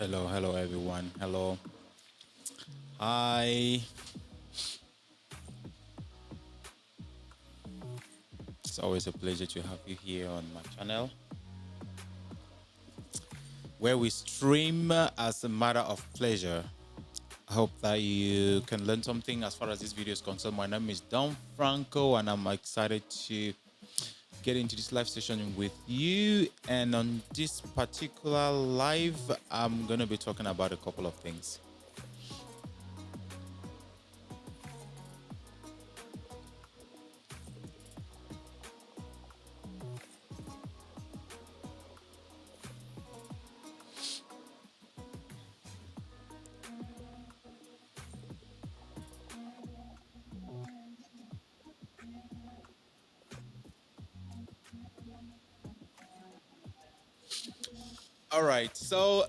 Hello everyone. Hello. Hi. It's always a pleasure to have you here on my channel where we stream as a matter of pleasure. I hope that you can learn something as far as this video is concerned. My name is Don Franco and I'm excited to get into this live session with you. And on this particular live, I'm going to be talking about a couple of things. All right. So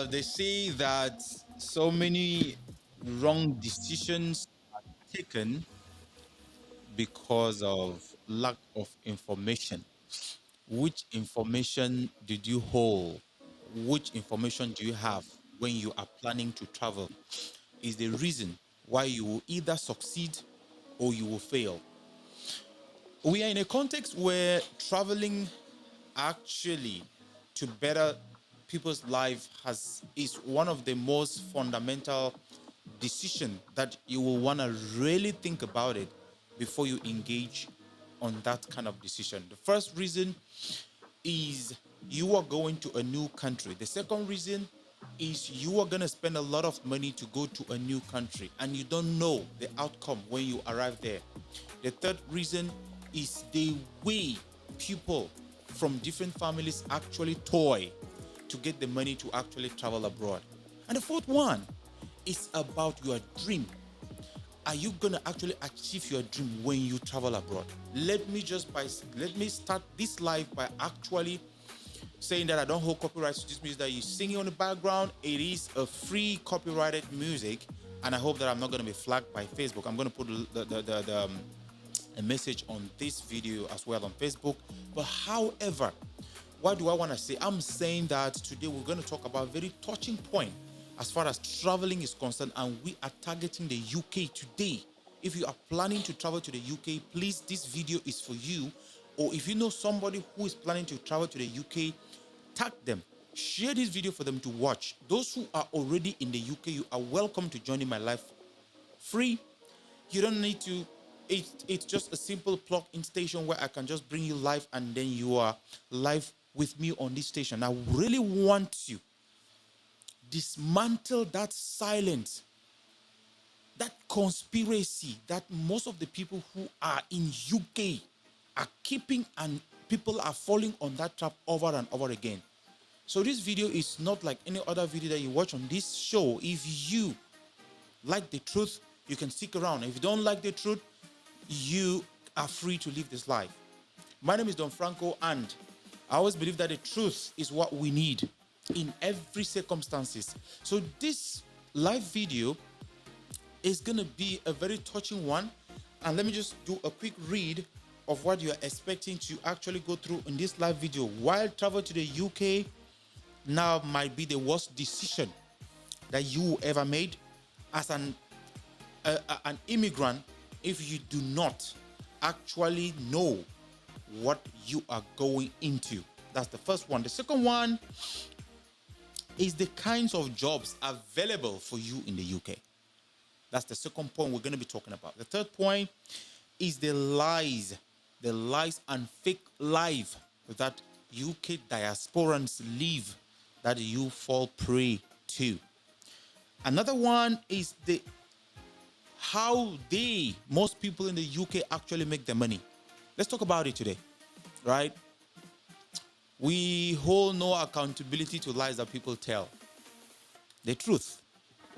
they say that so many wrong decisions are taken because of lack of information. Which information did you hold? Which information do you have when you are planning to travel? Is the reason why you will either succeed or you will fail. We are in a context where traveling actually to better people's life is one of the most fundamental decision that you will want to really think about it before you engage on that kind of decision. The first reason is you are going to a new country. The second reason is you are going to spend a lot of money to go to a new country and you don't know the outcome when you arrive there. The third reason is the way people from different families actually toy to get the money to actually travel abroad. And the fourth one is about your dream. Are you going to actually achieve your dream when you travel abroad? Let me start this live by actually saying that I don't hold copyrights to this music that you're singing on the background. It is a free copyrighted music, and I hope that I'm not going to be flagged by Facebook. I'm going to put a message on this video as well on Facebook. But however, what do I want to say? I'm saying that today we're going to talk about a very touching point as far as traveling is concerned, and we are targeting the UK today. If you are planning to travel to the UK, please, this video is for you. Or if you know somebody who is planning to travel to the UK, tag them. Share this video for them to watch. Those who are already in the UK, you are welcome to join in my live free. You don't need to, it's just a simple plug-in station where I can just bring you live and then you are live with me on this station. I really want you dismantle that silence, that conspiracy that most of the people who are in UK are keeping, and people are falling on that trap over and over again. So this video is not like any other video that you watch on this show. If you like the truth, you can stick around. If you don't like the truth, you are free to live this life. My name is Don Franco, and I always believe that the truth is what we need in every circumstances. So this live video is going to be a very touching one, and let me just do a quick read of what you are expecting to actually go through in this live video. While travel to the UK now might be the worst decision that you ever made as an immigrant if you do not actually know what you are going into. That's the first one. The second one is the kinds of jobs available for you in the UK. That's the second point we're going to be talking about. The third point is the lies and fake life that UK diasporans live that you fall prey to. Another one is how most people in the UK actually make their money. Let's talk about it today, right? We hold no accountability to lies that people tell. The truth,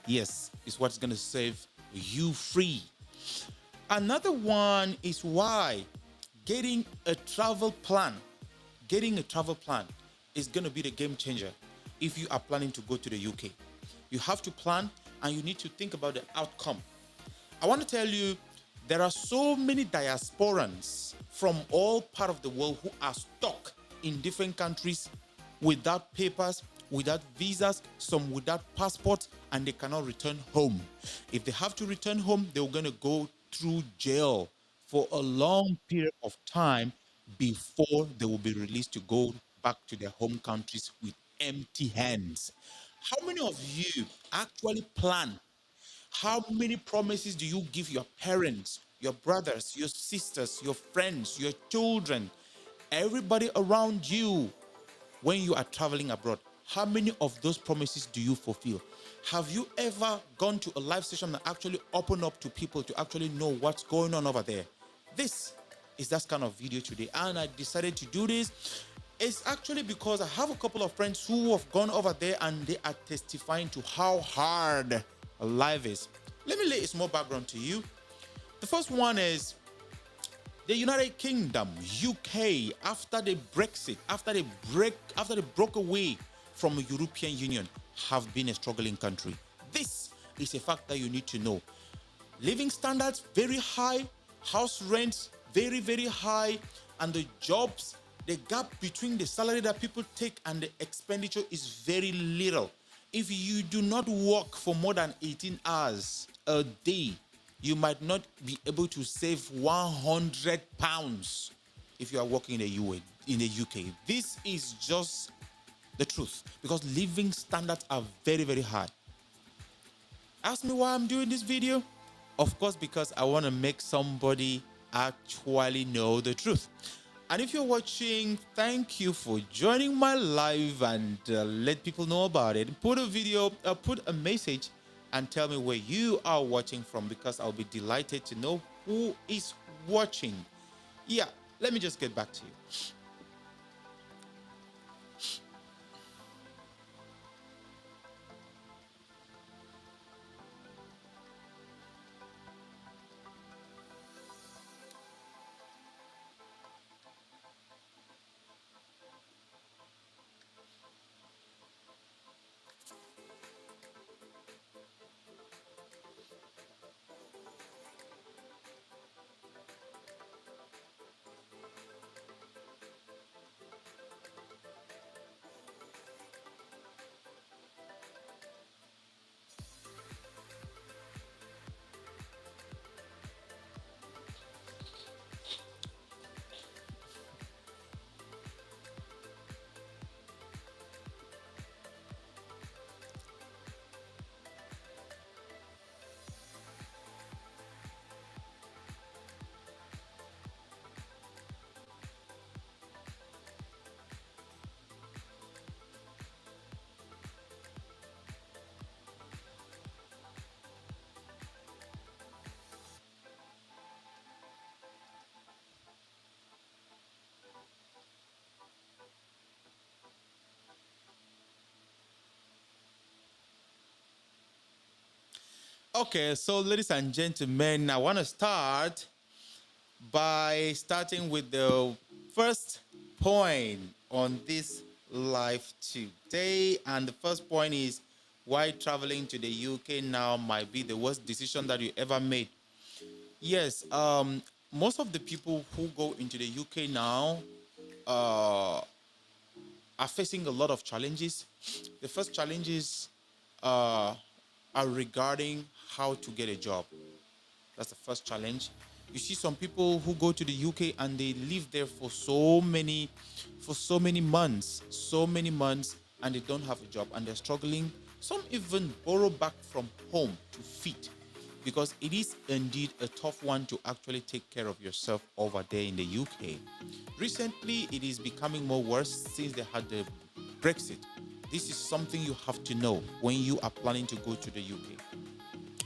yes, is what's going to save you free. Another one is why getting a travel plan is going to be the game changer if you are planning to go to the UK. You have to plan, and you need to think about the outcome. I want to tell you, there are so many diasporans from all parts of the world who are stuck in different countries without papers, without visas, some without passports, and they cannot return home. If they have to return home, they're going to go through jail for a long period of time before they will be released to go back to their home countries with empty hands. How many of you actually plan? How many promises do you give your parents, your brothers, your sisters, your friends, your children, everybody around you when you are traveling abroad? How many of those promises do you fulfill? Have you ever gone to a live session and actually open up to people to actually know what's going on over there? This is that kind of video today, and I decided to do this. It's actually because I have a couple of friends who have gone over there and they are testifying to how hard life is. Let me lay a small background to you. The first one is the United Kingdom, UK, after the Brexit, after they broke away from the European Union, have been a struggling country. This is a fact that you need to know. Living standards very high, house rents very, very high, and the jobs, the gap between the salary that people take and the expenditure is very little. If you do not work for more than 18 hours a day, you might not be able to save 100 pounds if you are working in the UK. This is just the truth because living standards are very, very high. Ask me why I'm doing this video. Of course, because I want to make somebody actually know the truth. And if you're watching, thank you for joining my live and let people know about it. Put a video, put a message and tell me where you are watching from because I'll be delighted to know who is watching. Yeah, let me just get back to you. Okay, so ladies and gentlemen, I want to start by starting with the first point on this live today. And the first point is why traveling to the UK now might be the worst decision that you ever made. Yes, most of the people who go into the UK now uh, are facing a lot of challenges. The first challenges uh, are regarding how to get a job. That's the first challenge. You see some people who go to the UK and they live there for so many months, and they don't have a job and they're struggling. Some even borrow back from home to feed because it is indeed a tough one to actually take care of yourself over there in the UK. Recently, it is becoming more worse since they had the Brexit. This is something you have to know when you are planning to go to the UK.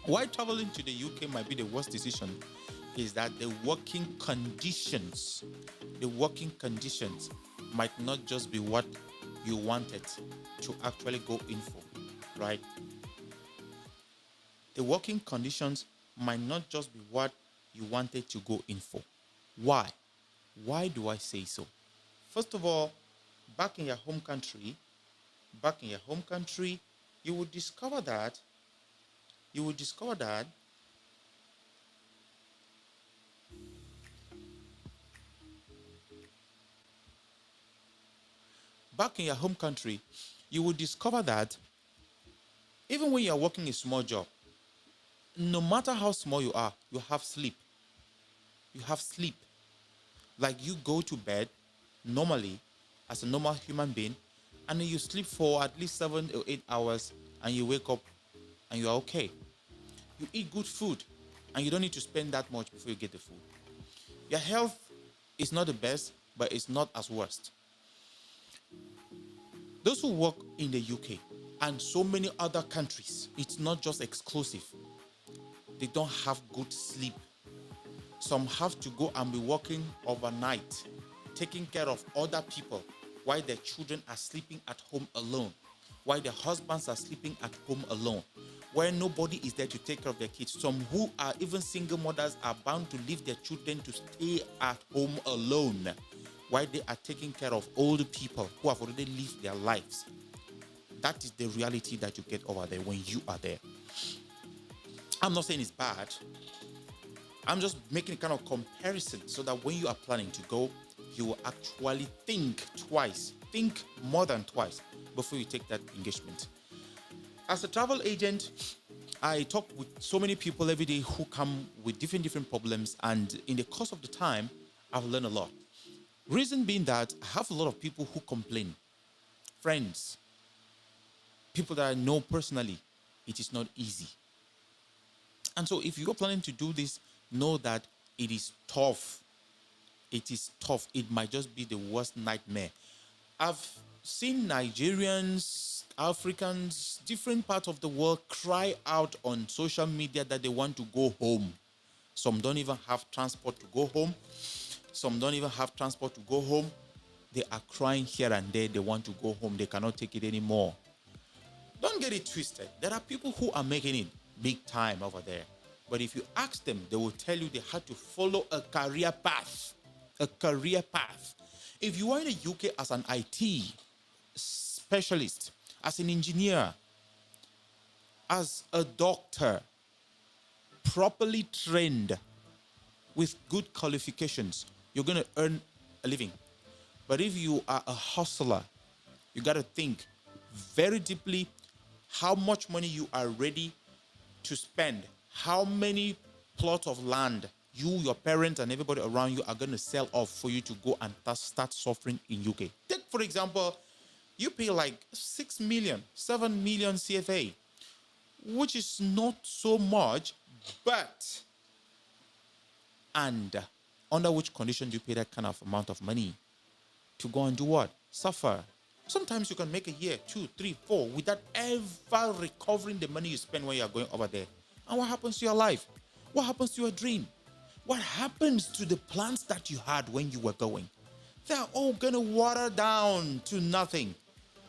Why traveling to the UK might be the worst decision is that the working conditions might not just be what you wanted to actually go in for, right? The working conditions might not just be what you wanted to go in for. Why? Why do I say so? First of all, back in your home country, you will discover that you will discover that back in your home country, you will discover that even when you're working a small job, no matter how small you are, you have sleep. You have sleep. Like you go to bed normally as a normal human being, and then you sleep for at least 7 or 8 hours, and you wake up and you are okay. You eat good food, and you don't need to spend that much before you get the food. Your health is not the best, but it's not as worst. Those who work in the UK and so many other countries, it's not just exclusive. They don't have good sleep. Some have to go and be working overnight, taking care of other people while their children are sleeping at home alone, while their husbands are sleeping at home alone, where nobody is there to take care of their kids. Some who are even single mothers are bound to leave their children to stay at home alone while they are taking care of old people who have already lived their lives. That is the reality that you get over there when you are there. I'm not saying it's bad. I'm just making a kind of comparison so that when you are planning to go, you will actually think twice, think more than twice before you take that engagement. As a travel agent, I talk with so many people every day who come with different problems, and in the course of the time, I've learned a lot. Reason being that I have a lot of people who complain, friends, people that I know personally. It is not easy. And so if you're planning to do this, know that it is tough. It is tough. It might just be the worst nightmare. I've seen Nigerians, Africans, different parts of the world cry out on social media that they want to go home. Some don't even have transport to go home. Some don't even have transport to go home. They are crying here and there. They want to go home. They cannot take it anymore. Don't get it twisted. There are people who are making it big time over there. But if you ask them, they will tell you they had to follow a career path. A career path. If you are in the UK as an IT specialist, as an engineer, as a doctor, properly trained with good qualifications, you're going to earn a living. But if you are a hustler, you got to think very deeply how much money you are ready to spend, how many plots of land you, your parents, and everybody around you are going to sell off for you to go and start suffering in UK. Take, for example, you pay like 6 million, 7 million CFA, which is not so much, but, and under which condition do you pay that kind of amount of money? To go and do what? Suffer. Sometimes you can make a year, 2, 3, 4 without ever recovering the money you spend when you are going over there. And what happens to your life? What happens to your dream? What happens to the plans that you had when you were going? They're all gonna water down to nothing.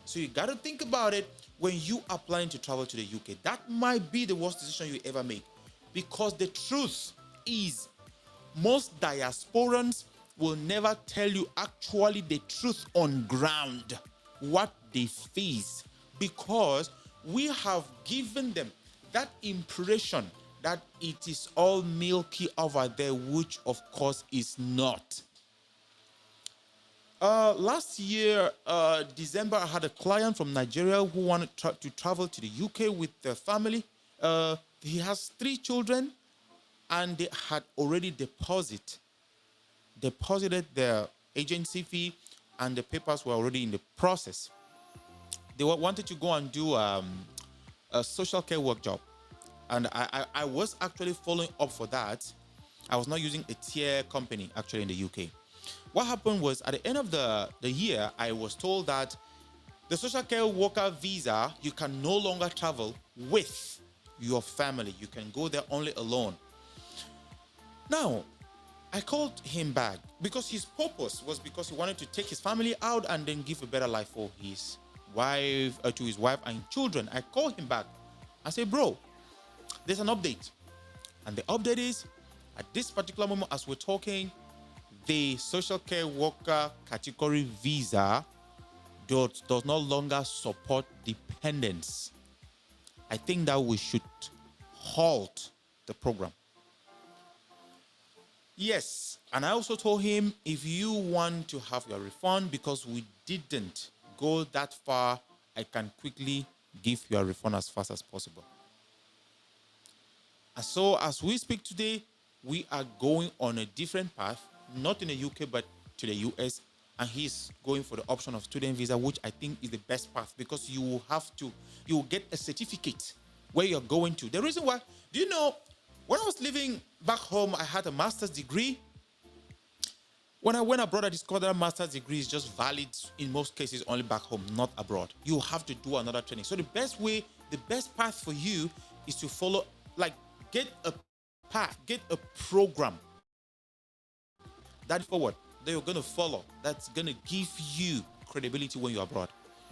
So you gotta think about it when you are planning to travel to the UK. That might be the worst decision you ever make, because the truth is most diasporans will never tell you actually the truth on ground, what they face, because we have given them that impression that it is all milky over there, which of course is not. Last year, December, I had a client from Nigeria who wanted to travel to the UK with their family. He has 3 children, and they had already deposited their agency fee, and the papers were already in the process. They wanted to go and do a social care work job, and I was actually following up for that. I was not using a tier company actually in the UK. What happened was, at the end of the year, I was told that the social care worker visa, you can no longer travel with your family. You can go there only alone. Now, I called him back because his purpose was because he wanted to take his family out and then give a better life for his wife, to his wife and children. I called him back. I said, bro, there's an update. And the update is, at this particular moment as we're talking, the social care worker category visa does no longer support dependents. I think that we should halt the program. Yes, and I also told him, if you want to have your refund, because we didn't go that far, I can quickly give you a refund as fast as possible. And so as we speak today, we are going on a different path, not in the UK, but to the US. And he's going for the option of student visa, which I think is the best path because you will get a certificate where you're going to. The reason why, do you know, when I was living back home, I had a master's degree. When I went abroad, I discovered that master's degree is just valid in most cases only back home, not abroad. You have to do another training. So the best path for you is to follow, like, get a path, get a program that forward that you're going to follow, that's going to give you credibility when you're abroad.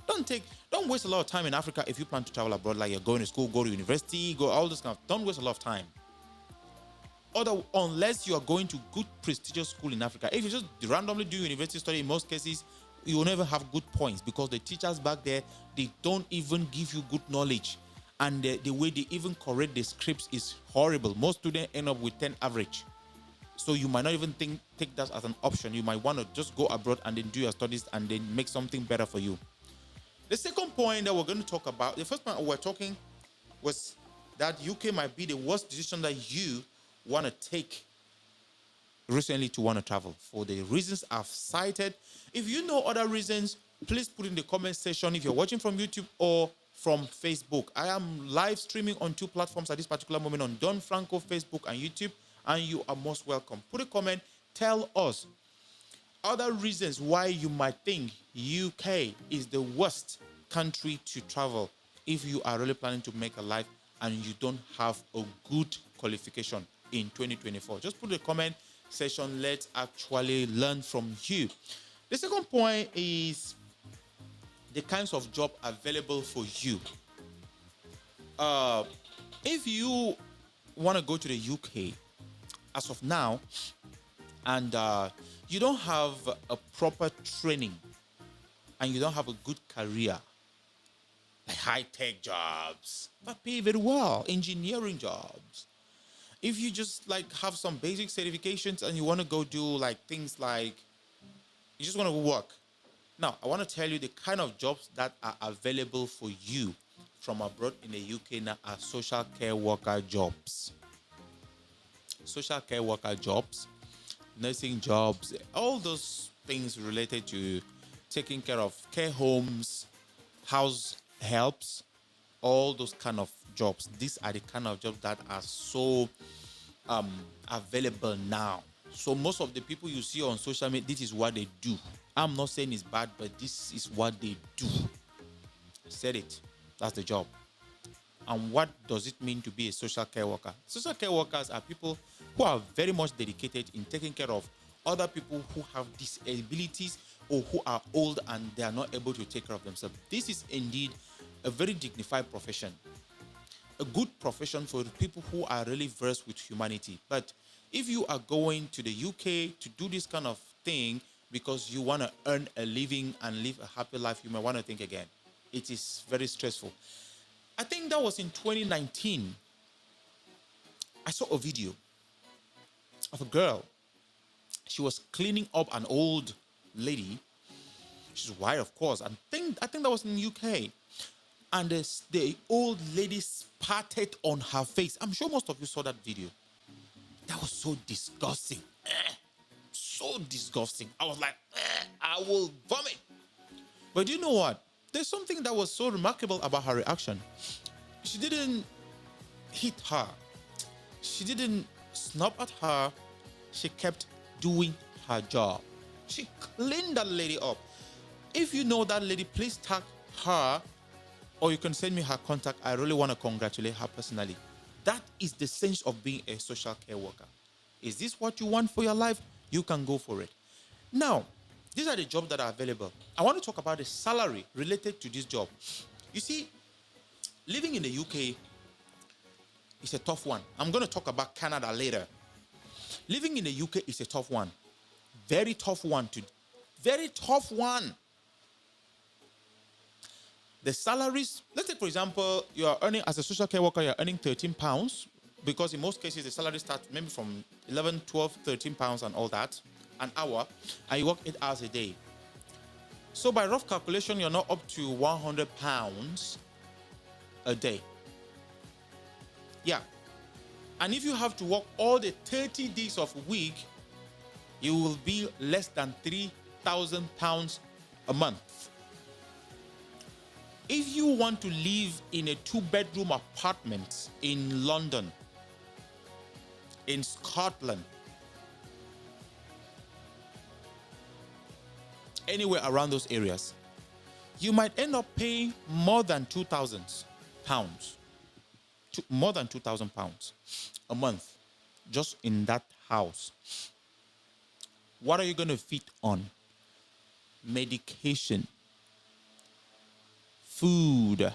Don't waste a lot of time in Africa if you plan to travel abroad, like you're going to school, go to university, go all this kind of. Don't waste a lot of time. Unless you are going to good prestigious school in Africa. If you just randomly do university study, in most cases, you will never have good points because the teachers back there, they don't even give you good knowledge. And the way they even correct the scripts is horrible. Most students end up with 10 average. So you might not even take that as an option. You might want to just go abroad and then do your studies and then make something better for you. The second point that we're going to talk about, the first point we're talking was that UK might be the worst decision that you want to take recently to want to travel for the reasons I've cited. If you know other reasons, please put in the comment section if you're watching from YouTube or from Facebook. I am live streaming on 2 platforms at this particular moment, on Don Franco Facebook and YouTube, and you are most welcome. Put a comment, tell us other reasons why you might think UK is the worst country to travel if you are really planning to make a life and you don't have a good qualification in 2024. Just put a comment section. Let's actually learn from you. The second point is the kinds of job available for you. If you want to go to the UK as of now and you don't have a proper training and you don't have a good career, like high-tech jobs that pay very well, engineering jobs, if you just like have some basic certifications and you want to go do like things like you just want to work. Now, I want to tell you the kind of jobs that are available for you from abroad in the UK now are social care worker jobs. Social care worker jobs, nursing jobs, all those things related to taking care of care homes, house helps, all those kind of jobs. These are the kind of jobs that are so available now. So most of the people you see on social media, this is what they do. I'm not saying it's bad, but this is what they do. I said it. That's the job. And what does it mean to be a social care worker? Social care workers are people who are very much dedicated in taking care of other people who have disabilities or who are old and they are not able to take care of themselves. This is indeed a very dignified profession, a good profession for people who are really versed with humanity. But if you are going to the UK to do this kind of thing because you want to earn a living and live a happy life, you might want to think again. It is very stressful. I think that was in 2019. I saw a video of a girl. She was cleaning up an old lady. She's white, of course. I think that was in the UK. And the old lady spat on her face. I'm sure most of you saw that video. That was so disgusting. So disgusting. I was like, I will vomit. But you know what? There's something that was so remarkable about her reaction. She didn't hit her. She didn't snap at her. She kept doing her job. She cleaned that lady up. If you know that lady, please tag her or you can send me her contact. I really want to congratulate her personally. That is the sense of being a social care worker. Is this what you want for your life? You can go for it. Now, these are the jobs that are available. I want to talk about the salary related to this job. You see, living in the UK is a tough one. I'm going to talk about Canada later. Living in the UK is a tough one. Very tough one. Very tough one. The salaries, let's say, for example, you are earning, as a social care worker, you're earning £13, because in most cases, the salary starts maybe from 11, 12, £13 and all that, an hour, and you work 8 hours a day. So by rough calculation, you're not up to 100 pounds a day. Yeah. And if you have to work all the 30 days of a week, you will be less than 3,000 pounds a month. If you want to live in a 2-bedroom apartment in London, in Scotland, anywhere around those areas, you might end up paying more than 2,000 pounds, more than 2,000 pounds a month just in that house. What are you going to feed on? Medication, food,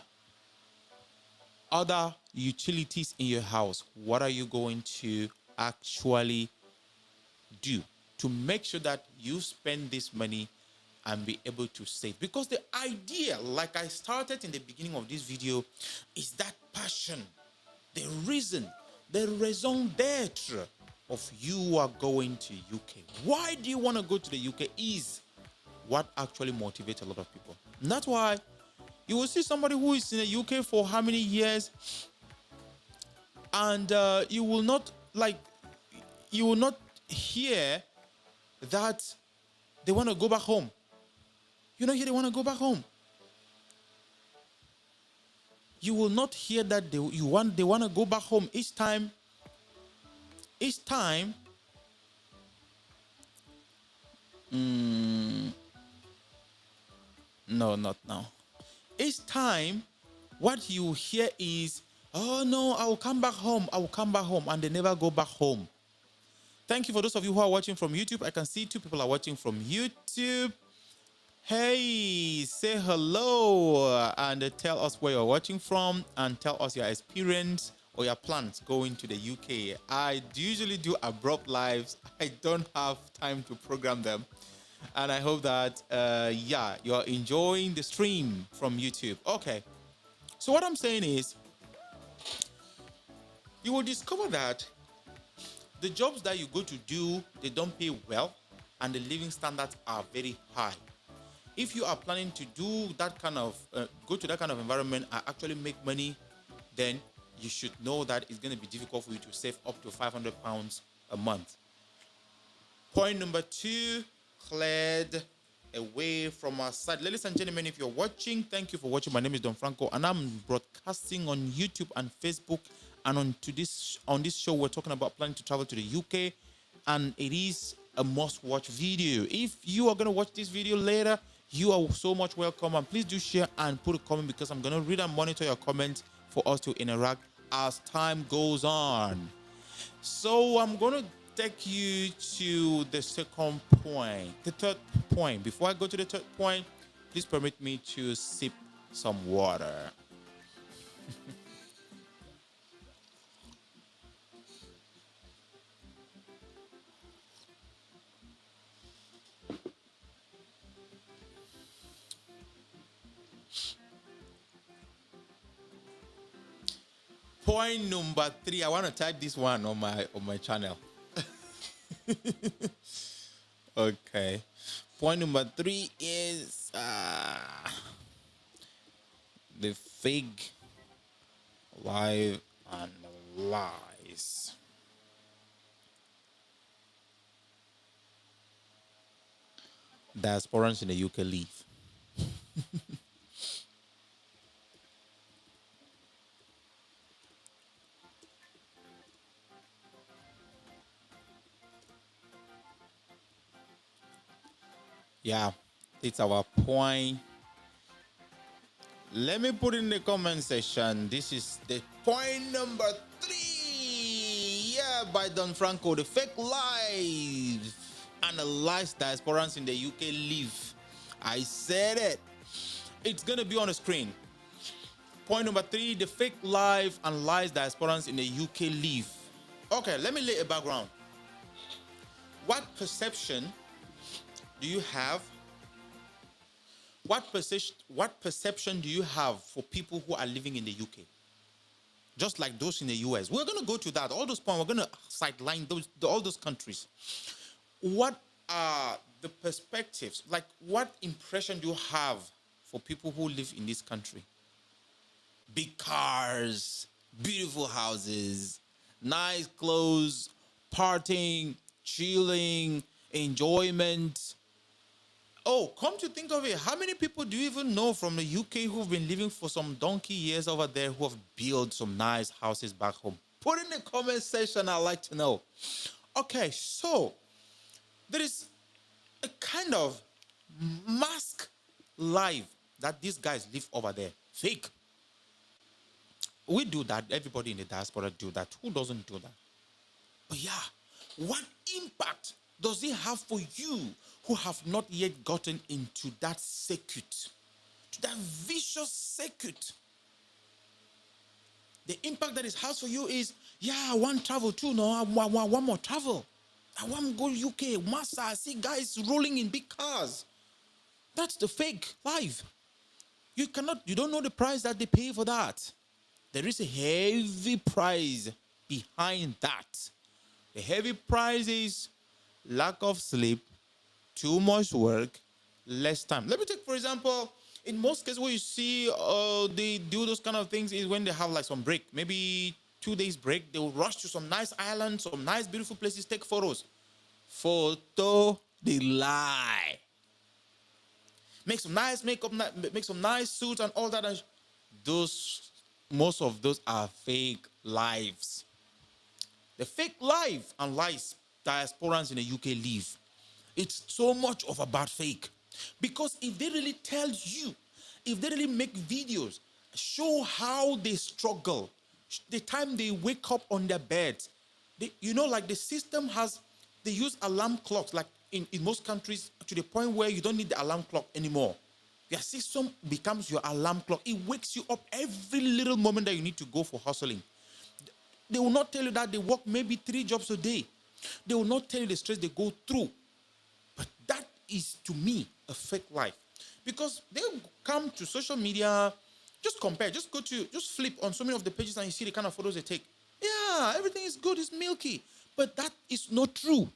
other utilities in your house. What are you going to actually do to make sure that you spend this money and be able to save? Because the idea, like I started in the beginning of this video, is that passion, the reason, the raison d'etre of you are going to UK. Why do you want to go to the UK is what actually motivates a lot of people. And that's why you will see somebody who is in the UK for how many years, and you will not hear that they want to go back home. You know, here they want to go back home. You will not hear that they want to go back home each time. No, not now. Each time, what you hear is, oh no, I will come back home. I will come back home. And they never go back home. Thank you for those of you who are watching from YouTube. I can see 2 people are watching from YouTube. Hey, say hello and tell us where you're watching from and tell us your experience or your plans going to the UK. I usually do abrupt lives. I don't have time to program them. And I hope that, you're enjoying the stream from YouTube. Okay. So what I'm saying is, you will discover that the jobs that you go to do, they don't pay well, and the living standards are very high. If you are planning to do that kind of, go to that kind of environment and actually make money, then you should know that it's going to be difficult for you to save up to 500 pounds a month. Point number 2, cleared away from our side. Ladies and gentlemen, if you're watching, thank you for watching. My name is Don Franco, and I'm broadcasting on YouTube and Facebook. And on this show, we're talking about planning to travel to the UK, and it is a must-watch video. If you are going to watch this video later, you are so much welcome, and please do share and put a comment, because I'm going to read and monitor your comments for us to interact as time goes on. So I'm going to take you to the second point, the third point. Before I go to the third point, please permit me to sip some water. Point number 3. I want to type this one on my channel. Okay. Point number 3 is the fake live and lies. Diasporance in the UK leave. Yeah, it's our point. Let me put in the comment section. This is the point number 3. Yeah, by Don Franco, the fake lies and the lies diasporans in the UK live. I said it. It's gonna be on the screen. Point number 3, the fake life and lies diasporans in the UK live. Okay, let me lay a background. What perception do you have? What perception do you have for people who are living in the UK? Just like those in the US. We're going to go to that. All those points, we're going to sideline all those countries. What are the perspectives? Like, what impression do you have for people who live in this country? Big cars, beautiful houses, nice clothes, partying, chilling, enjoyment. Oh, come to think of it, how many people do you even know from the UK who've been living for some donkey years over there who have built some nice houses back home? Put in the comment section, I'd like to know. Okay, so there is a kind of mask life that these guys live over there. Fake. We do that. Everybody in the diaspora do that. Who doesn't do that? But yeah, what impact does it have for you who have not yet gotten into that circuit, to that vicious circuit? The impact that it has for you is, yeah, I want travel too. No, I want more travel. I want to go UK. Massa, I see guys rolling in big cars. That's the fake life. You don't know the price that they pay for that. There is a heavy price behind that. The heavy price is lack of sleep, too much work, less time. Let me take, for example, in most cases where you see they do those kind of things is when they have like some break, maybe 2 days break, they will rush to some nice islands, some nice beautiful places, take photos. Photo, they lie. Make some nice makeup, make some nice suits and all that. And most of those are fake lives. The fake life and lies diasporans in the UK live. It's so much of a bad fake. Because if they really tell you, if they really make videos, show how they struggle, the time they wake up on their beds, like the system they use alarm clocks, like in most countries, to the point where you don't need the alarm clock anymore. Your system becomes your alarm clock. It wakes you up every little moment that you need to go for hustling. They will not tell you that they work maybe 3 jobs a day. They will not tell you the stress they go through. But that is, to me, a fake life. Because they come to social media, just compare, just flip on so many of the pages and you see the kind of photos they take. Yeah, everything is good, it's milky. But that is not true.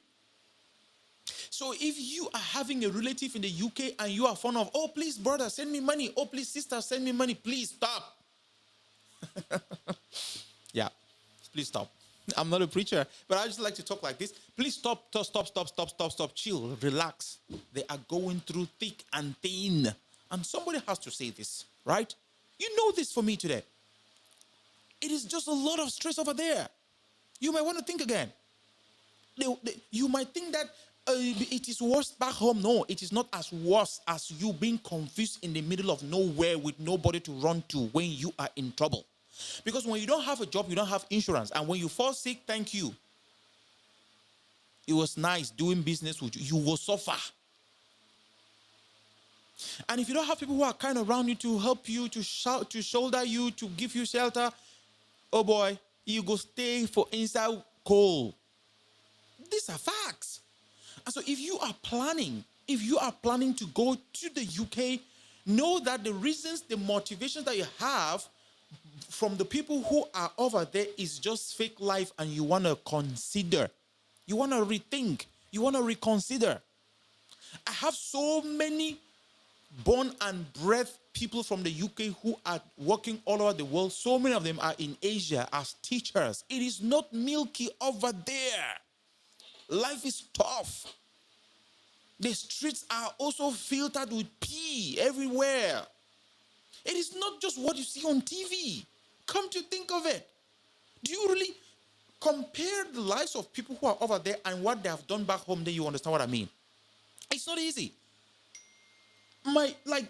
So if you are having a relative in the UK and you are fond of, oh, please, brother, send me money. Oh, please, sister, send me money. Please stop. Yeah, please stop. I'm not a preacher, but I just like to talk like this. Please stop, chill, relax. They are going through thick and thin. And somebody has to say this, right? You know this for me today. It is just a lot of stress over there. You might want to think again. You might think that it is worse back home. No, it is not as worse as you being confused in the middle of nowhere with nobody to run to when you are in trouble. Because when you don't have a job, you don't have insurance. And when you fall sick, thank you. It was nice doing business with you. You will suffer. And if you don't have people who are kind of around you to help you, to shoulder you, to give you shelter, oh boy, you go stay for inside cold. These are facts. And so if you are planning to go to the UK, know that the motivations that you have from the people who are over there is just fake life, and you want to consider. You want to rethink. You want to reconsider. I have so many born and bred people from the UK who are working all over the world. So many of them are in Asia as teachers. It is not milky over there. Life is tough. The streets are also filtered with pee everywhere. It is not just what you see on TV. Come to think of it. Do you really compare the lives of people who are over there and what they have done back home? Then you understand what I mean. It's not easy.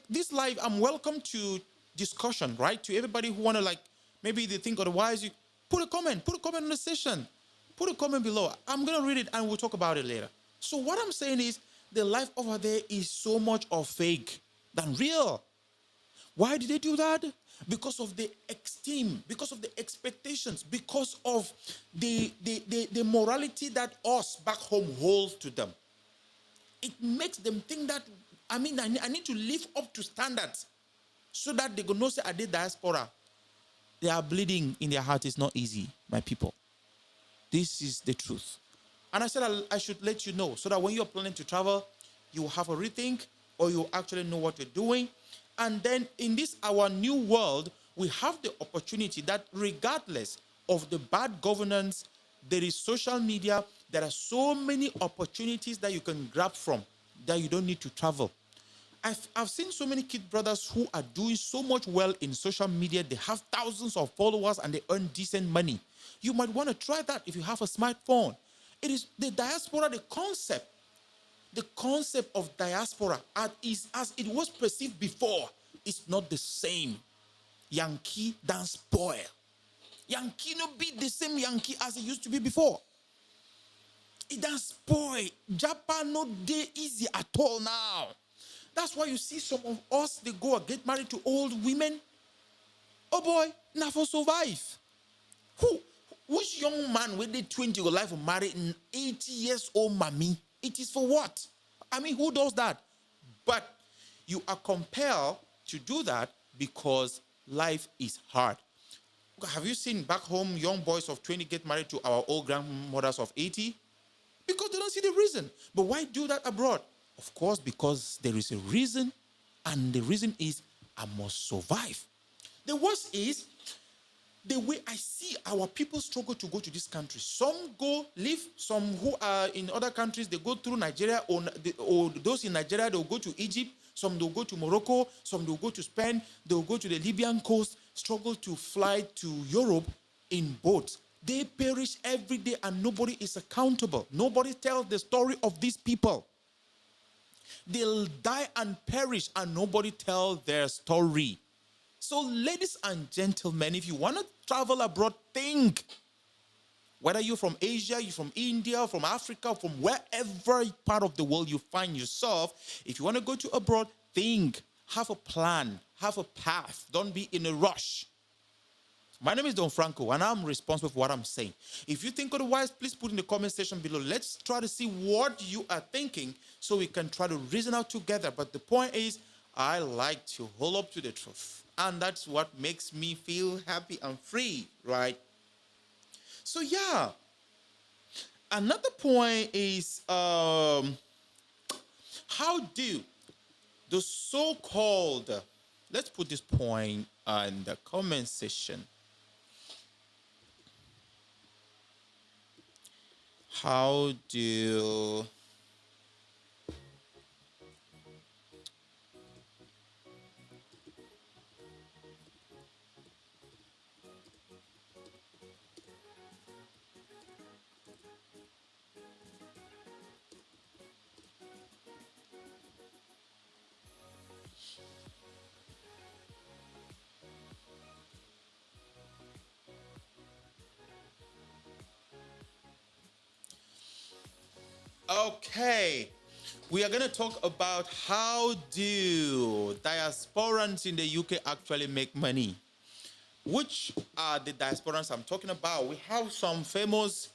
This life, I'm welcome to discussion, right? To everybody who want to, maybe they think otherwise, you put a comment on the session. Put a comment below. I'm going to read it and we'll talk about it later. So what I'm saying is the life over there is so much of fake than real. Why did they do that? Because of the esteem, because of the expectations, because of the morality that us back home hold to them. It makes them think that, I need to live up to standards so that they go know say I did diaspora. They are bleeding in their heart. It's not easy, my people. This is the truth. And I said I should let you know so that when you're planning to travel, you will have a rethink or you actually know what you're doing. And then in this, our new world, we have the opportunity that regardless of the bad governance, there is social media. There are so many opportunities that you can grab from that you don't need to travel. I've seen so many kid brothers who are doing so much well in social media. They have thousands of followers and they earn decent money. You might want to try that if you have a smartphone. It is the diaspora, the concept of diaspora as it was perceived before is not the same. Yankee dance spoil. Yankee no be the same Yankee as it used to be before. It done spoil. Japan not day easy at all now. That's why you see some of us, they go and get married to old women. Oh boy, now for survive. Which young man with the 20 your life will marry an 80 years old mommy? It is for what? I mean, who does that? But you are compelled to do that because life is hard. Have you seen back home young boys of 20 get married to our old grandmothers of 80? Because they don't see the reason. But why do that abroad? Of course, because there is a reason, and the reason is I must survive. The worst is the way I see our people struggle to go to this country. Some go live, some who are in other countries, they go through Nigeria, or those in Nigeria, they'll go to Egypt, some they'll go to Morocco, some they'll go to Spain, they'll go to the Libyan coast, struggle to fly to Europe in boats. They perish every day and nobody is accountable. Nobody tells the story of these people. They'll die and perish and nobody tells their story. So, ladies and gentlemen, if you want to travel abroad, think. Whether you're from Asia, you're from India, from Africa, from wherever part of the world you find yourself, if you want to go to abroad, think. Have a plan. Have a path. Don't be in a rush. My name is Don Franco, and I'm responsible for what I'm saying. If you think otherwise, please put in the comment section below. Let's try to see what you are thinking so we can try to reason out together. But the point is, I like to hold up to the truth. And that's what makes me feel happy and free, right? So, yeah. Another point is how do the so-called, let's put this point in the comment section. How do Okay, we are going to talk about how do diasporans in the UK actually make money. Which are the diasporans I'm talking about? We have some famous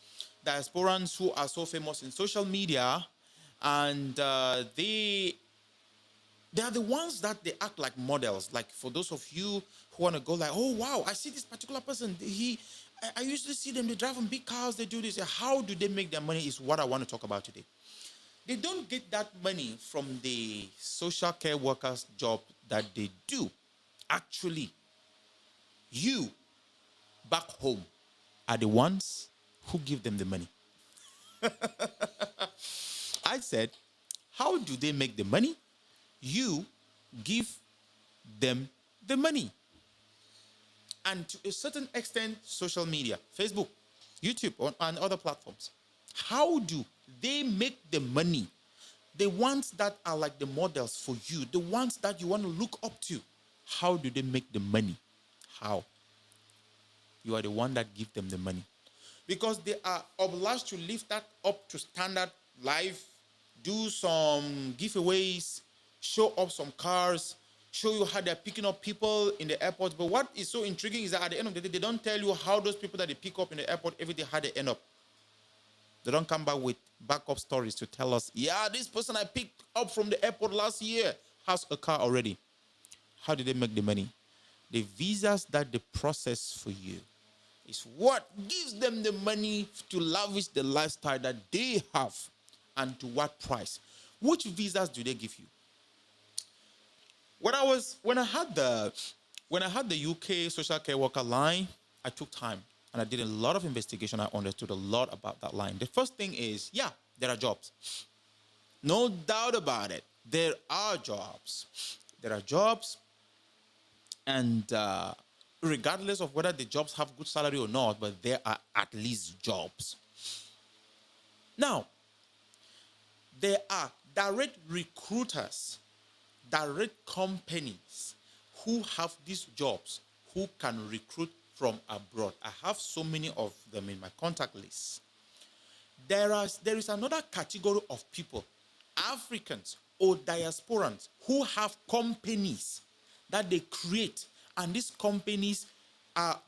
diasporans who are so famous in social media, and they are the ones that they act like models. Like for those of you who want to go like, oh wow, I see this particular person. I usually see them. They drive in big cars. They do this. How do they make their money? Is what I want to talk about today. They don't get that money from the social care workers' job that they do. Actually, you back home are the ones who give them the money. I said, how do they make the money? You give them the money. And to a certain extent, social media, Facebook, YouTube, and other platforms. How do they make the money? The ones that are like the models for you, the ones that you want to look up to. How do they make the money? How? You are the one that give them the money. Because they are obliged to lift that up to standard life, do some giveaways, show up some cars, show you how they're picking up people in the airport. But what is so intriguing is that at the end of the day, they don't tell you how those people that they pick up in the airport every day, how they end up. They don't come back with backup stories to tell us, yeah, this person I picked up from the airport last year has a car already. How do they make the money? The visas that they process for you is what gives them the money to lavish the lifestyle that they have, and to what price. Which visas do they give you? When I had the UK social care worker line, I took time and I did a lot of investigation. I understood a lot about that line. The first thing is, yeah, there are jobs. No doubt about it. There are jobs. There are jobs, and regardless of whether the jobs have good salary or not, but there are at least jobs. Now, there are direct recruiters, direct companies who have these jobs, who can recruit from abroad. I have so many of them in my contact list. There is another category of people, Africans or diasporans, who have companies that they create, and these companies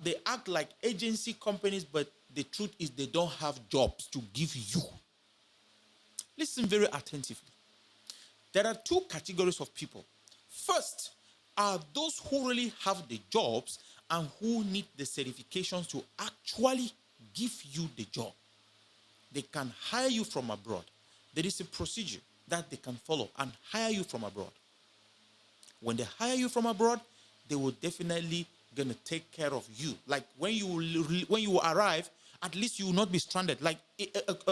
they act like agency companies, but the truth is they don't have jobs to give you. Listen very attentively. There are two categories of people. First are those who really have the jobs and who need the certifications to actually give you the job. They can hire you from abroad. There is a procedure that they can follow and hire you from abroad. When they hire you from abroad, they will definitely gonna take care of you. Like when you arrive, at least you will not be stranded. Like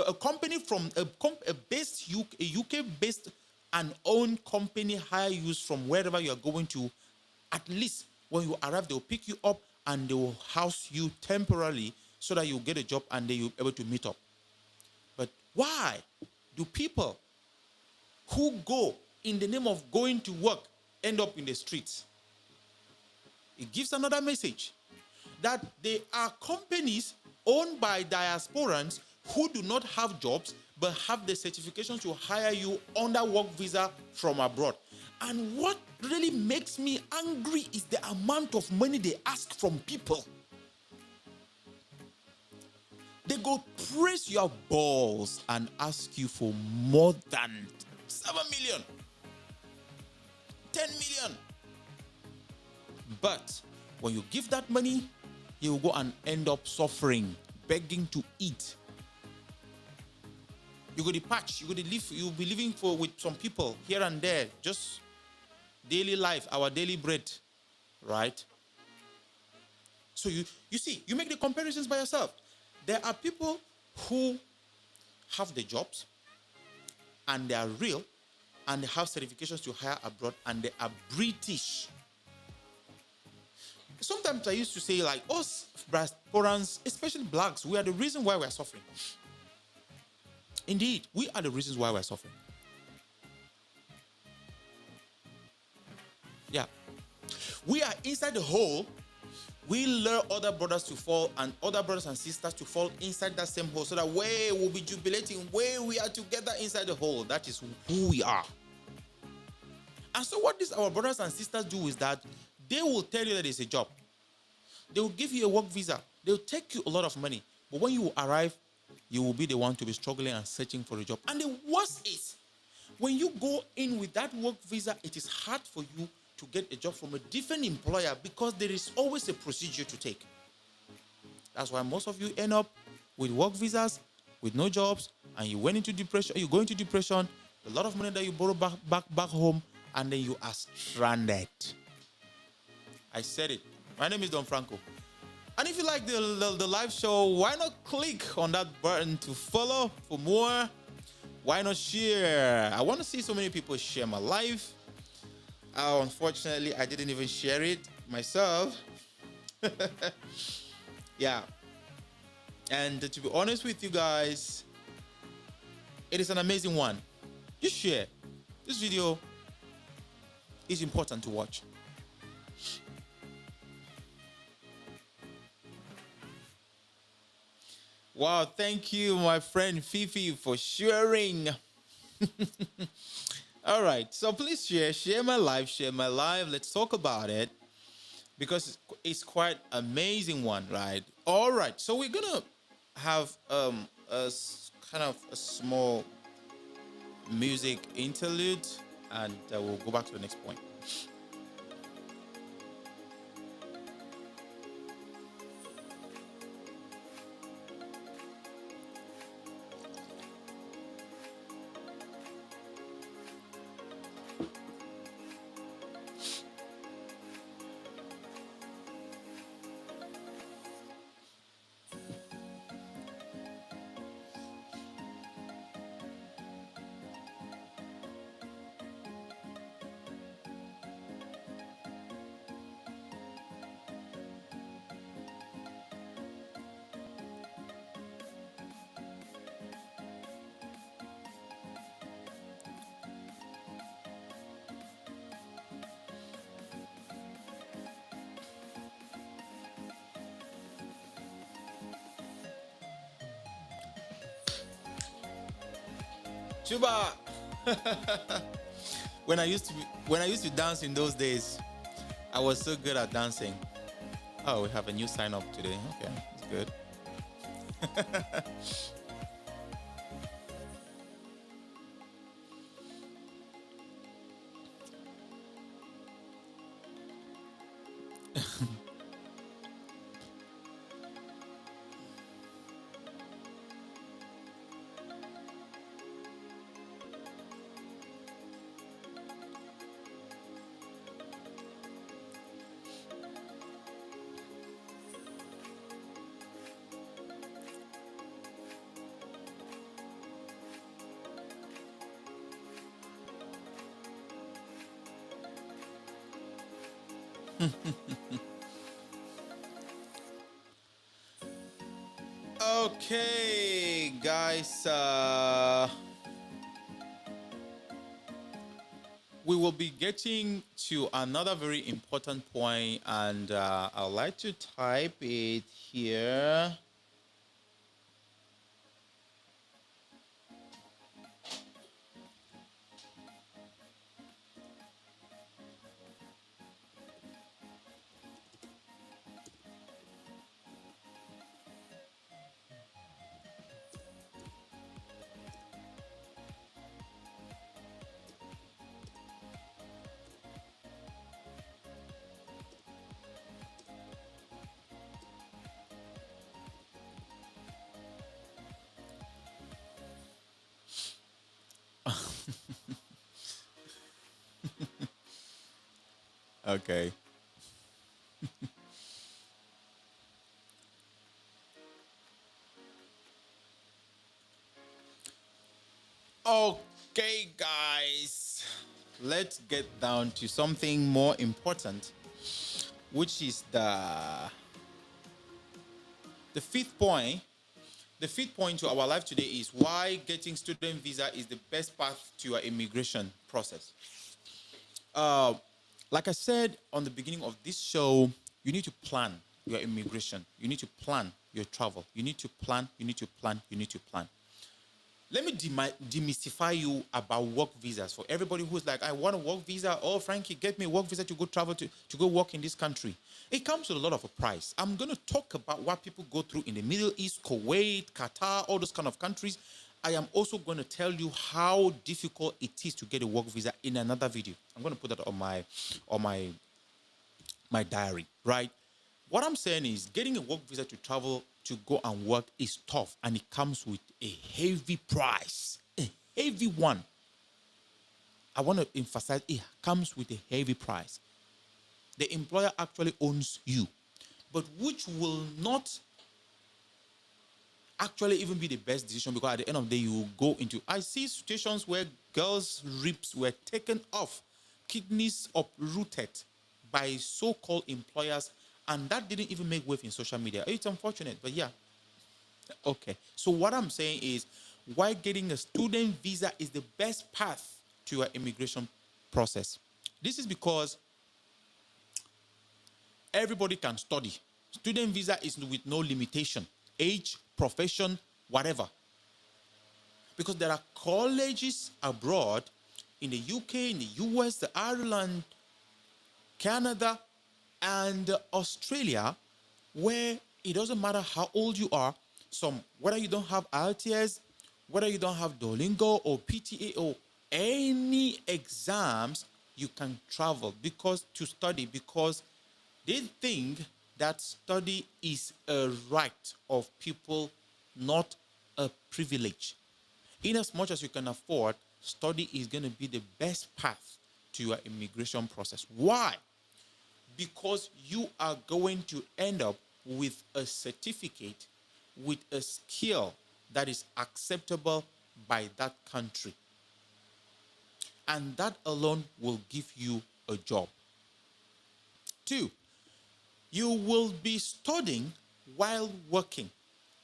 a company from a UK based and owned company hire you from wherever you are going to. At least when you arrive, they will pick you up and they will house you temporarily so that you get a job and then you'll be able to meet up. But why do people who go in the name of going to work end up in the streets? It gives another message that there are companies owned by diasporans who do not have jobs but have the certifications to hire you under work visa from abroad. And what really makes me angry is the amount of money they ask from people. They go praise your balls and ask you for more than 7 million, 10 million. But when you give that money, you will go and end up suffering, begging to eat. You go to patch, you'll be living with some people here and there, just daily life, our daily bread, right? So you see, you make the comparisons by yourself. There are people who have the jobs and they are real and they have certifications to hire abroad and they are British. Sometimes I used to say, like, us diasporans, especially blacks, we are the reason why we are suffering. Indeed, we are the reasons why we are suffering. Yeah. We are inside the hole. We lure other brothers to fall and other brothers and sisters to fall inside that same hole so that we will be jubilating where we are together inside the hole. That is who we are. And so what our brothers and sisters do is that they will tell you that it's a job. They will give you a work visa. They will take you a lot of money. But when you arrive, you will be the one to be struggling and searching for a job. And the worst is, when you go in with that work visa, it is hard for you to get a job from a different employer because there is always a procedure to take. That's why most of you end up with work visas, with no jobs, and you went into depression. You go into depression, a lot of money that you borrow back home, and then you are stranded. I said it. My name is Don Franco. And if you like the live show, why not click on that button to follow for more? Why not share? I want to see so many people share my live. Unfortunately, I didn't even share it myself. Yeah. And to be honest with you guys, it is an amazing one. Just share. This video is important to watch. Wow, thank you, my friend Fifi, for sharing. All right, so please share my live. Let's talk about it because it's quite amazing one, right? All right, so we're gonna have kind of a small music interlude, and we'll go back to the next point. Chuba. When I used to dance in those days, I was so good at dancing. Oh, we have a new sign up today. Okay, that's good. Okay, guys. We will be getting to another very important point, and I'd like to type it here. Okay. Okay, guys. Let's get down to something more important, which is the fifth point. The fifth point to our life today is why getting student visa is the best path to your immigration process. Uh, like I said on the beginning of this show, you need to plan your immigration. You need to plan your travel. You need to plan, you need to plan, you need to plan. Let me demystify you about work visas for everybody who's like, I want a work visa. Oh, Frankie, get me a work visa to go travel to go work in this country. It comes with a lot of a price. I'm going to talk about what people go through in the Middle East, Kuwait, Qatar, all those kind of countries. I am also going to tell you how difficult it is to get a work visa in another video. I'm going to put that on my diary, right? What I'm saying is getting a work visa to travel to go and work is tough, and it comes with a heavy price, a heavy one. I want to emphasize it comes with a heavy price. The employer actually owns you, but which will not actually even be the best decision, because at the end of the day, you will go into. I see situations where girls' ribs were taken off, kidneys uprooted by so-called employers, and that didn't even make wave in social media. It's unfortunate, but yeah. Okay. So what I'm saying is why getting a student visa is the best path to your immigration process. This is because everybody can study. Student visa is with no limitation, age, profession, whatever. Because there are colleges abroad in the UK, in the US, the Ireland, Canada, and Australia, where it doesn't matter how old you are, whether you don't have IELTS, whether you don't have Duolingo or PTA or any exams, you can travel to study, because they think that study is a right of people, not a privilege. In as much as you can afford, study is going to be the best path to your immigration process. Why? Because you are going to end up with a certificate, with a skill that is acceptable by that country. And that alone will give you a job. 2, you will be studying while working.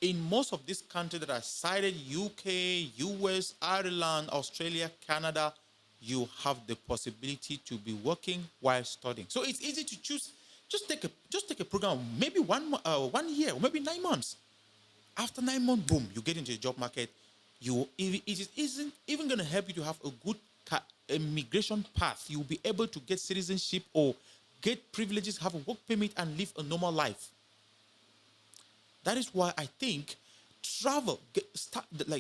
In most of these countries that are cited, UK, US, Ireland, Australia, Canada, you have the possibility to be working while studying. So it's easy to choose. Just take a program, maybe 1 year or maybe 9 months. After 9 months, boom, you get into the job market. It isn't even going to help you to have a good immigration path. You'll be able to get citizenship or get privileges, have a work permit, and live a normal life. That is why I think travel,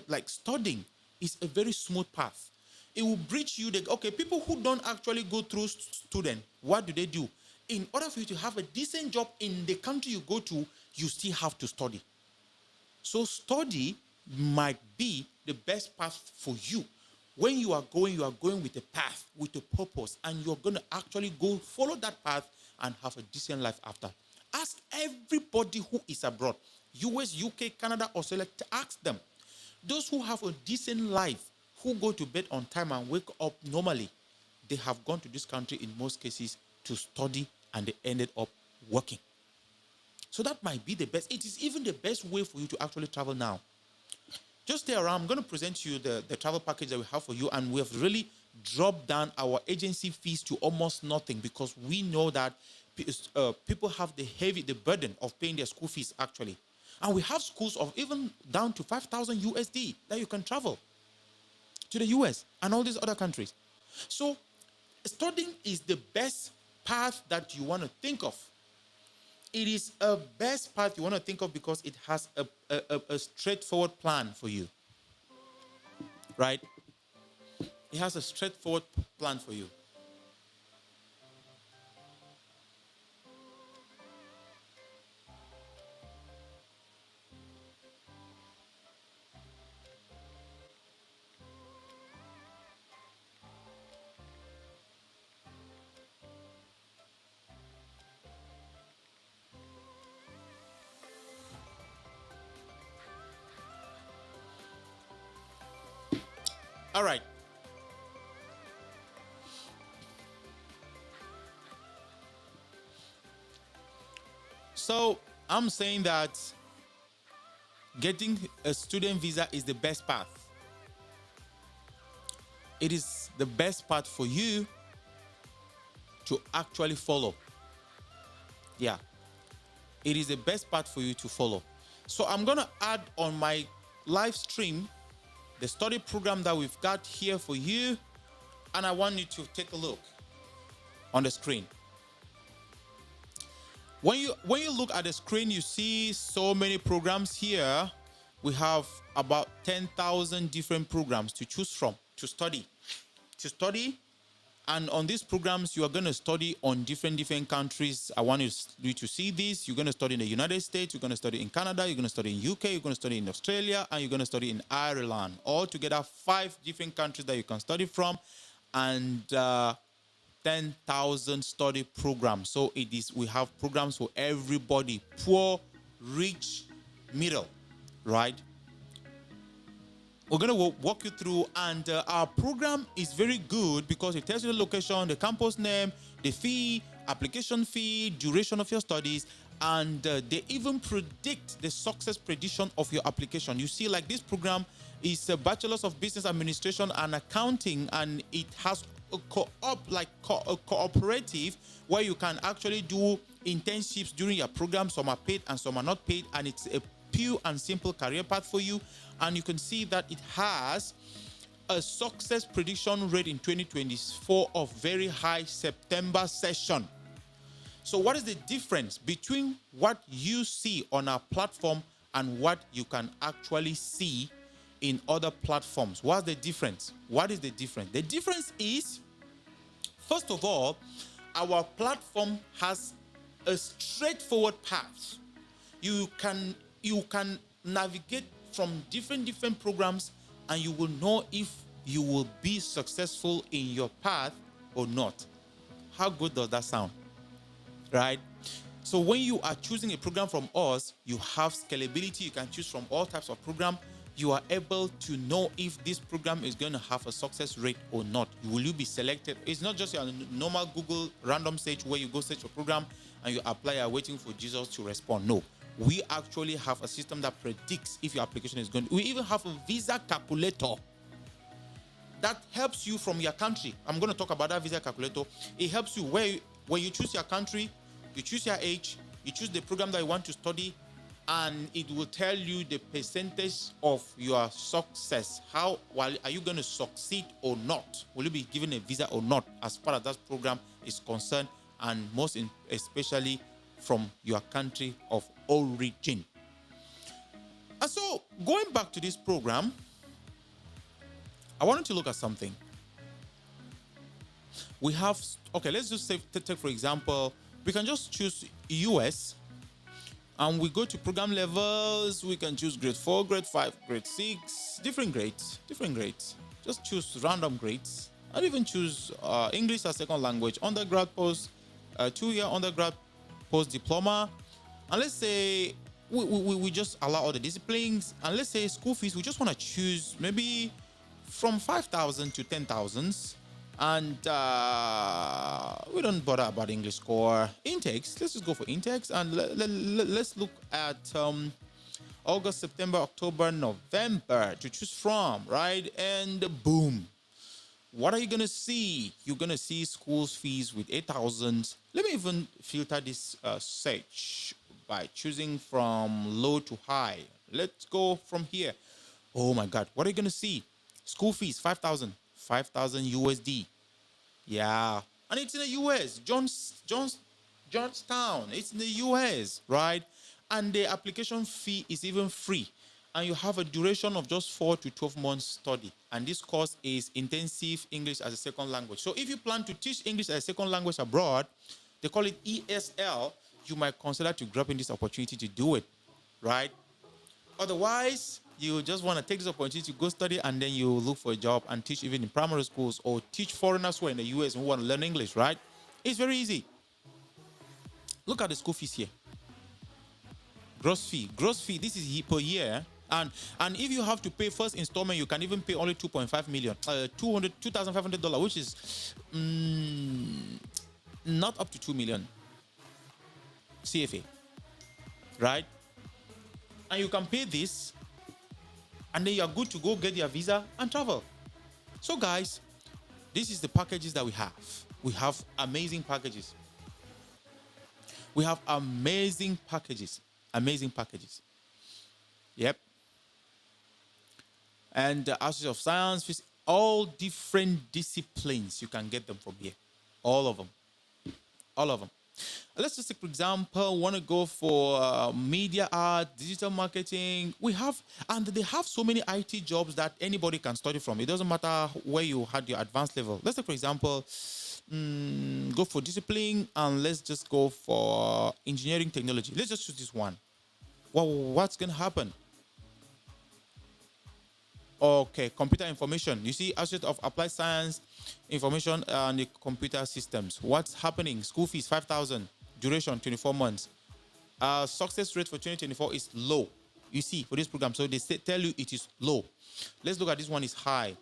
like studying, is a very smooth path. It will bridge you. Okay, people who don't actually go through student, what do? In order for you to have a decent job in the country you go to, you still have to study. So study might be the best path for you. When you are going with a path, with a purpose, and you're going to actually go follow that path and have a decent life after. Ask everybody who is abroad, US, UK, Canada, Australia, ask them. Those who have a decent life, who go to bed on time and wake up normally, they have gone to this country in most cases to study, and they ended up working. So that might be the best. It is even the best way for you to actually travel now. Just stay around. I'm going to present you the travel package that we have for you, and we have really dropped down our agency fees to almost nothing, because we know that people have the burden of paying their school fees actually. And we have schools of even down to 5,000 USD that you can travel to the US and all these other countries. So studying is the best path that you want to think of. It is a best path you want to think of because it has a straightforward plan for you, right? It has a straightforward plan for you. All right. So I'm saying that getting a student visa is the best path. It is the best path for you to actually follow. Yeah. It is the best path for you to follow. So I'm going to add on my live stream the study program that we've got here for you, and I want you to take a look on the screen. When you look at the screen, you see so many programs here. We have about 10,000 different programs to choose from to study. And on these programs, you are going to study on different countries. I want you to see this. You're going to study in the United States. You're going to study in Canada. You're going to study in UK. You're going to study in Australia. And you're going to study in Ireland. Altogether, 5 different countries that you can study from. And 10,000 study programs. So we have programs for everybody. Poor, rich, middle. Right? We're going to walk you through, and our program is very good because it tells you the location, the campus name, the fee, application fee, duration of your studies, and they even predict the success prediction of your application. You see, like this program is a Bachelor's of Business Administration and Accounting, and it has a cooperative where you can actually do internships during your program. Some are paid and some are not paid, and it's a pure and simple career path for you. And you can see that it has a success prediction rate in 2024 of very high September session. So what is the difference between what you see on our platform and what you can actually see in other platforms? What's the difference? What is the difference? The difference is, first of all, our platform has a straightforward path. You can navigate from different programs, and you will know if you will be successful in your path or not. How good does that sound? Right? So when you are choosing a program from us, you have scalability. You can choose from all types of program. You are able to know if this program is going to have a success rate or not. Will you be selected? It's not just your normal Google random search where you go search a program and you apply and waiting for Jesus to respond. No. We actually have a system that predicts if your application is going to. We even have a visa calculator that helps you from your country. I'm going to talk about that visa calculator. It helps you when you choose your country, you choose your age, you choose the program that you want to study, and it will tell you the percentage of your success. How well are you going to succeed or not? Will you be given a visa or not, as far as that program is concerned, and especially from your country of origin. And so, going back to this program, I wanted to look at something. We have, okay, let's just say, take for example, we can just choose US, and we go to program levels. We can choose grade 4, grade 5, grade 6, different grades. Just choose random grades. And even choose English as second language, undergrad post, 2-year undergrad post diploma. And let's say we just allow all the disciplines. And let's say school fees, we just want to choose maybe from 5,000 to 10,000. And we don't bother about English score. Intakes, let's just go for intakes, and let's look at August, September, October, November to choose from, right? And boom, what are you gonna see? You're gonna see school fees with 8,000. Let me even filter this search by choosing from low to high. Let's go from here. Oh my God, what are you gonna see? School fees 5,000 USD. Yeah, and it's in the US, Johnstown. It's in the US, right? And the application fee is even free, and you have a duration of just 4 to 12 months study. And this course is intensive English as a second language. So if you plan to teach English as a second language abroad, they call it ESL. You might consider to grab in this opportunity to do it, right? Otherwise, you just want to take this opportunity to go study, and then you look for a job and teach even in primary schools, or teach foreigners who are in the US who want to learn English, right? It's very easy. Look at the school fees here. Gross fee, this is per year. And if you have to pay first installment, you can even pay only 2.5 million, $2,500, which is not up to 2 million CFA, right? And you can pay this, and then you are good to go get your visa and travel. So guys, this is the packages that we have. We have amazing packages. Amazing packages. Yep. And Associate of Science, all different disciplines, you can get them from here. All of them. Let's just take, for example, want to go for media art, digital marketing. They have so many IT jobs that anybody can study from. It doesn't matter where you had your advanced level. Let's take, for example, go for discipline, and let's just go for engineering technology. Let's just choose this one. Well, what's going to happen? Okay, computer information. You see, Associate of Applied Science, Information and the Computer Systems. What's happening? School fees 5,000. Duration 24 months. Success rate for 2024 is low. You see, for this program, so they tell you it is low. Let's look at this one is high.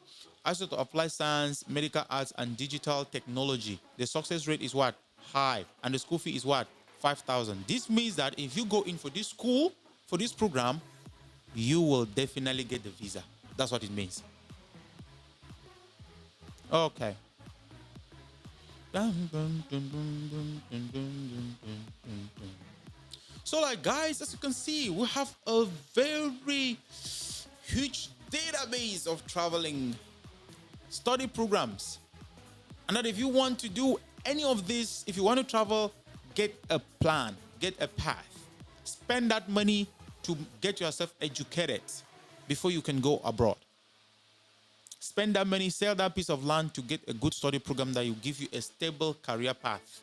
Associate of Applied Science, Medical Arts and Digital Technology. The success rate is what? High. And the school fee is what? 5,000. This means that if you go in for this school, for this program, you will definitely get the visa. That's what it means. Okay. So, like, guys, as you can see, we have a very huge database of traveling study programs. And that if you want to do any of this, if you want to travel, get a plan, get a path. Spend that money to get yourself educated before you can go abroad. Spend that money, sell that piece of land to get a good study program that will give you a stable career path,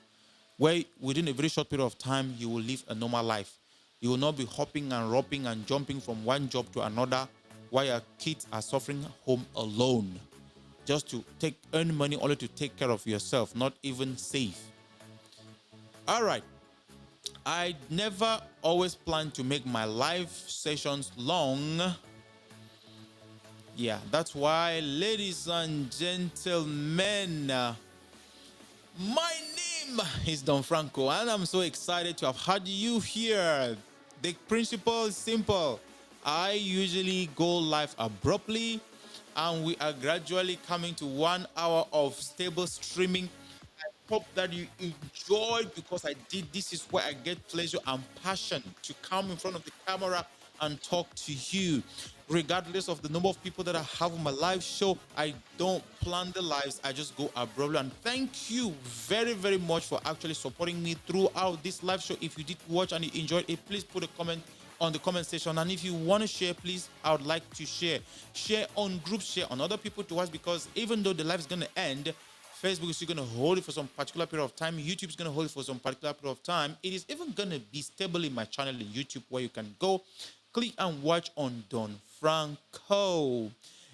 where within a very short period of time, you will live a normal life. You will not be hopping and roping and jumping from one job to another while your kids are suffering home alone, just to earn money only to take care of yourself, not even save. All right. I never always plan to make my live sessions long. Yeah, that's why, ladies and gentlemen, my name is Don Franco, and I'm so excited to have had you here. The principle is simple. I usually go live abruptly, and we are gradually coming to 1 hour of stable streaming. hope that you enjoyed, because I did. This is where I get pleasure and passion to come in front of the camera and talk to you. Regardless of the number of people that I have on my live show, I don't plan the lives, I just go abruptly. And thank you very, very much for actually supporting me throughout this live show. If you did watch and you enjoyed it, please put a comment on the comment section. And if you want to share, please, I would like to share on groups, share on other people to watch, because even though the live is going to end, Facebook is still going to hold it for some particular period of time. YouTube is going to hold it for some particular period of time. It is even going to be stable in my channel in YouTube, where you can go click and watch on Don Franco.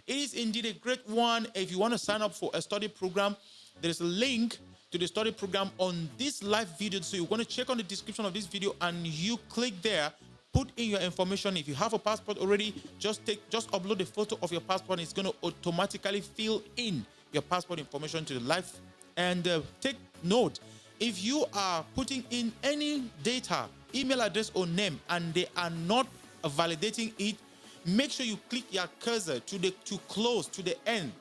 It is indeed a great one. If you want to sign up for a study program, there is a link to the study program on this live video. So you're going to check on the description of this video and you click there, put in your information. If you have a passport already, just upload a photo of your passport. It's going to automatically fill in your passport information to the live. And take note, if you are putting in any data, email address or name, and they are not validating it, make sure you click your cursor to close to the end.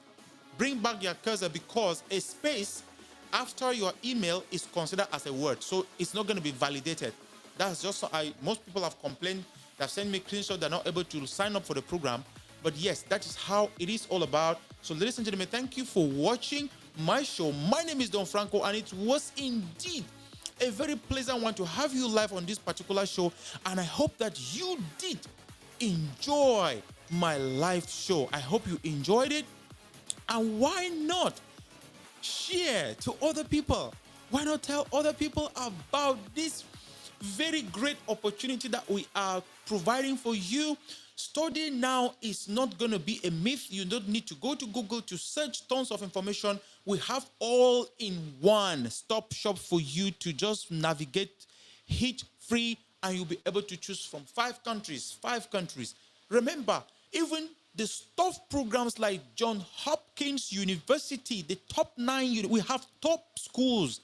Bring back your cursor, because a space after your email is considered as a word, so it's not going to be validated. That's just most people have complained. They've sent me screenshots. They're not able to sign up for the program. But yes, that is how it is all about. So ladies and gentlemen, thank you for watching my show. My name is Don Franco, and it was indeed a very pleasant one to have you live on this particular show. And I hope that you did enjoy my live show. I hope you enjoyed it. And why not share to other people? Why not tell other people about this very great opportunity that we are providing for you? Studying now is not going to be a myth. You don't need to go to Google to search tons of information. We have all in one stop shop for you to just navigate, hit free, and you'll be able to choose from 5 countries. Remember, even the tough programs like Johns Hopkins University, the top 9, we have top schools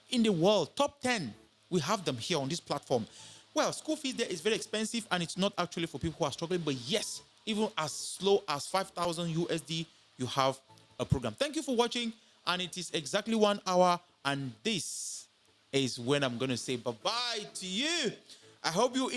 in the world, top 10. We have them here on this platform. Well, school fees there is very expensive, and it's not actually for people who are struggling. But yes, even as low as 5,000 USD, you have a program. Thank you for watching, and it is exactly 1 hour, and this is when I'm going to say bye-bye to you. I hope you